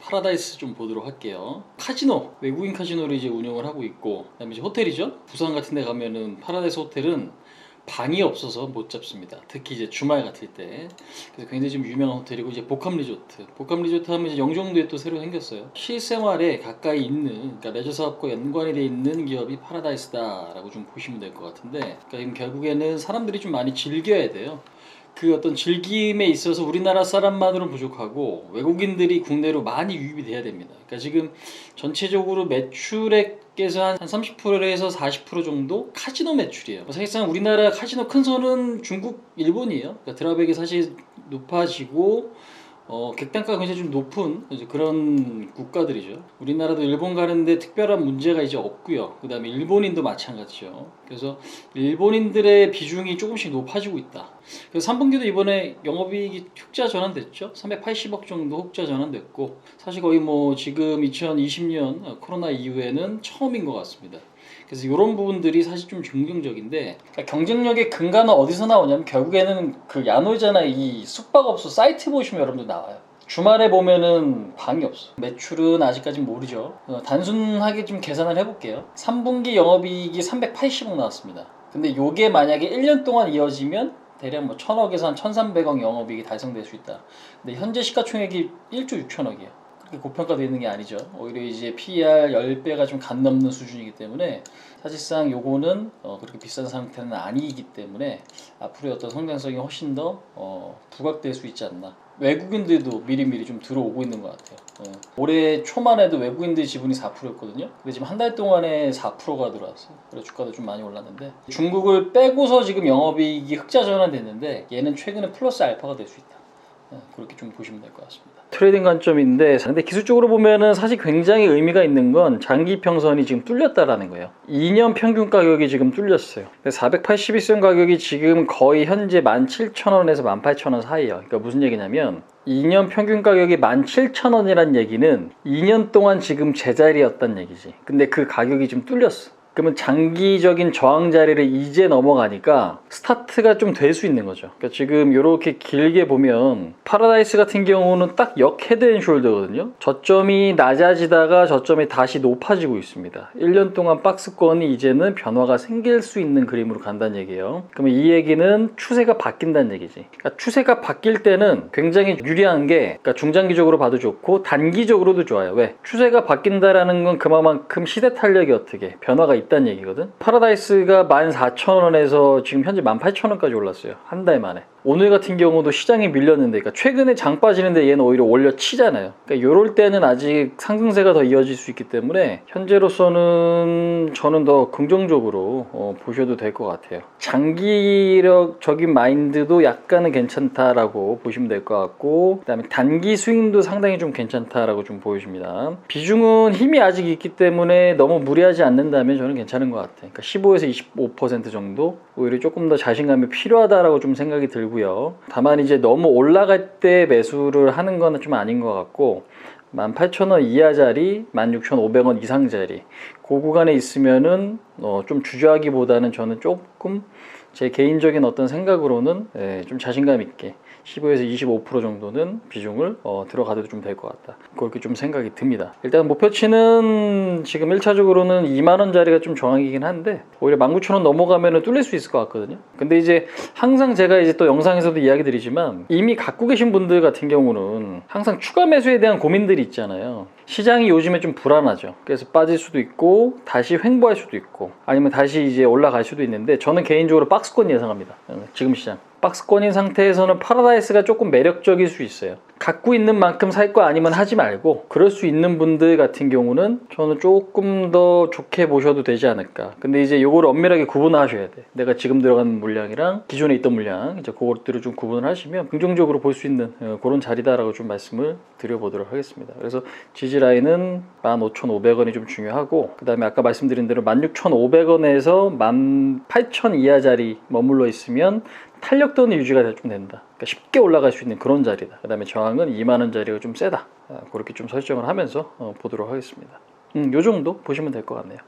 파라다이스 좀 보도록 할게요. 카지노, 외국인 카지노를 이제 운영을 하고 있고, 그다음에 이제 호텔이죠. 부산 같은 데 가면은 파라다이스 호텔은 방이 없어서 못 잡습니다. 특히 이제 주말 같을 때. 그래서 굉장히 좀 유명한 호텔이고, 이제 복합 리조트. 복합 리조트 하면 이제 영종도에 또 새로 생겼어요. 실생활에 가까이 있는, 그러니까 레저 사업과 연관이 돼 있는 기업이 파라다이스다라고 좀 보시면 될 것 같은데, 그러니까 결국에는 사람들이 좀 많이 즐겨야 돼요. 그 어떤 즐김에 있어서 우리나라 사람만으로는 부족하고 외국인들이 국내로 많이 유입이 돼야 됩니다. 그러니까 지금 전체적으로 매출액에서 한 30%에서 40% 정도 카지노 매출이에요. 사실상 우리나라 카지노 큰 손은 중국, 일본이에요. 그러니까 드랍액이 사실 높아지고 객단가가 굉장히 좀 높은 그런 국가들이죠. 우리나라도 일본 가는데 특별한 문제가 이제 없고요. 그 다음에 일본인도 마찬가지죠. 그래서 일본인들의 비중이 조금씩 높아지고 있다. 그래서 3분기도 이번에 영업이익이 흑자 전환됐죠. 380억 정도 흑자 전환됐고, 사실 거의 뭐 지금 2020년 코로나 이후에는 처음인 것 같습니다. 그래서 이런 부분들이 사실 좀 긍정적인데, 그러니까 경쟁력의 근간은 어디서 나오냐면 결국에는 그 야노이자나 이 숙박업소 사이트 보시면 여러분들 나와요. 주말에 보면은 방이 없어. 매출은 아직까지 모르죠. 단순하게 좀 계산을 해볼게요. 3분기 영업이익이 380억 나왔습니다. 근데 요게 만약에 1년 동안 이어지면 대략 뭐 1000억에서 한 1300억 영업이익이 달성될 수 있다. 근데 현재 시가총액이 1조 6천억이에요. 그렇게 고평가되어 있는 게 아니죠. 오히려 이제 PER 10배가 좀 간 넘는 수준이기 때문에 사실상 요거는 그렇게 비싼 상태는 아니기 때문에 앞으로의 어떤 성장성이 훨씬 더 부각될 수 있지 않나. 외국인들도 미리미리 좀 들어오고 있는 것 같아요. 올해 초만 해도 외국인들 지분이 4%였거든요. 근데 지금 한 달 동안에 4%가 들어왔어요. 그래서 주가도 좀 많이 올랐는데, 중국을 빼고서 지금 영업이익이 흑자 전환됐는데 얘는 최근에 플러스 알파가 될 수 있다. 그렇게 좀 보시면 될 것 같습니다. 트레이딩 관점인데, 근데 기술적으로 보면은 사실 굉장히 의미가 있는 건 장기 평선이 지금 뚫렸다라는 거예요. 2년 평균 가격이 지금 뚫렸어요. 481선 가격이 지금 거의 현재 17,000원에서 18,000원 사이에요. 그러니까 무슨 얘기냐면 2년 평균 가격이 17,000원이란 얘기는 2년 동안 지금 제자리였단 얘기지. 근데 그 가격이 좀 뚫렸어. 그러면 장기적인 저항 자리를 이제 넘어가니까 스타트가 좀 될 수 있는 거죠. 그러니까 지금 이렇게 길게 보면 파라다이스 같은 경우는 딱 역 헤드앤숄더거든요. 저점이 낮아지다가 저점이 다시 높아지고 있습니다. 1년 동안 박스권이 이제는 변화가 생길 수 있는 그림으로 간다는 얘기예요. 그러면 이 얘기는 추세가 바뀐다는 얘기지. 그러니까 추세가 바뀔 때는 굉장히 유리한 게, 그러니까 중장기적으로 봐도 좋고 단기적으로도 좋아요. 왜? 추세가 바뀐다라는 건 그만큼 시대 탄력이 어떻게 변화가 있다는 얘기거든. 파라다이스가 14,000원에서 지금 현재 18,000원까지 올랐어요. 한 달 만에. 오늘 같은 경우도 시장이 밀렸는데, 그러니까 최근에 장 빠지는데 얘는 오히려 올려치잖아요. 그러니까 이럴 때는 아직 상승세가 더 이어질 수 있기 때문에 현재로서는 저는 더 긍정적으로 보셔도 될 것 같아요. 장기적인 마인드도 약간은 괜찮다라고 보시면 될 것 같고, 그 다음에 단기 스윙도 상당히 좀 괜찮다라고 좀 보여집니다. 비중은 힘이 아직 있기 때문에 너무 무리하지 않는다면 저는 괜찮은 것 같아요. 그러니까 15에서 25% 정도, 오히려 조금 더 자신감이 필요하다라고 좀 생각이 들고요. 다만 이제 너무 올라갈 때 매수를 하는 건 좀 아닌 것 같고, 18,000원 이하 자리, 16,500원 이상 자리, 그 구간에 있으면은 좀 주저하기보다는 저는 조금 제 개인적인 어떤 생각으로는 좀 자신감 있게 15에서 25% 정도는 비중을 들어가도 좀 될 것 같다. 그렇게 좀 생각이 듭니다. 일단 목표치는 지금 1차적으로는 2만원 자리가 좀 정확이긴 한데, 오히려 19,000원 넘어가면 뚫릴 수 있을 것 같거든요. 근데 이제 항상 제가 이제 또 영상에서도 이야기 드리지만, 이미 갖고 계신 분들 같은 경우는 항상 추가 매수에 대한 고민들이 있잖아요. 시장이 요즘에 좀 불안하죠. 그래서 빠질 수도 있고 다시 횡보할 수도 있고 아니면 다시 이제 올라갈 수도 있는데, 저는 개인적으로 박스권 예상합니다. 지금 시장 박스권인 상태에서는 파라다이스가 조금 매력적일 수 있어요. 갖고 있는 만큼 살 거 아니면 하지 말고, 그럴 수 있는 분들 같은 경우는 저는 조금 더 좋게 보셔도 되지 않을까. 근데 이제 요거를 엄밀하게 구분하셔야 돼. 내가 지금 들어가는 물량이랑 기존에 있던 물량, 이제 그것들을 좀 구분을 하시면 긍정적으로 볼 수 있는 그런 자리다라고 좀 말씀을 드려보도록 하겠습니다. 그래서 지지 라인은 15,500원이 좀 중요하고, 그 다음에 아까 말씀드린 대로 16,500원에서 18,000 이하 자리 머물러 있으면 탄력도는 유지가 좀 된다. 그러니까 쉽게 올라갈 수 있는 그런 자리다. 그 다음에 저항은 2만원 자리가 좀 세다. 그렇게 좀 설정을 하면서 보도록 하겠습니다. 요 정도 보시면 될 것 같네요.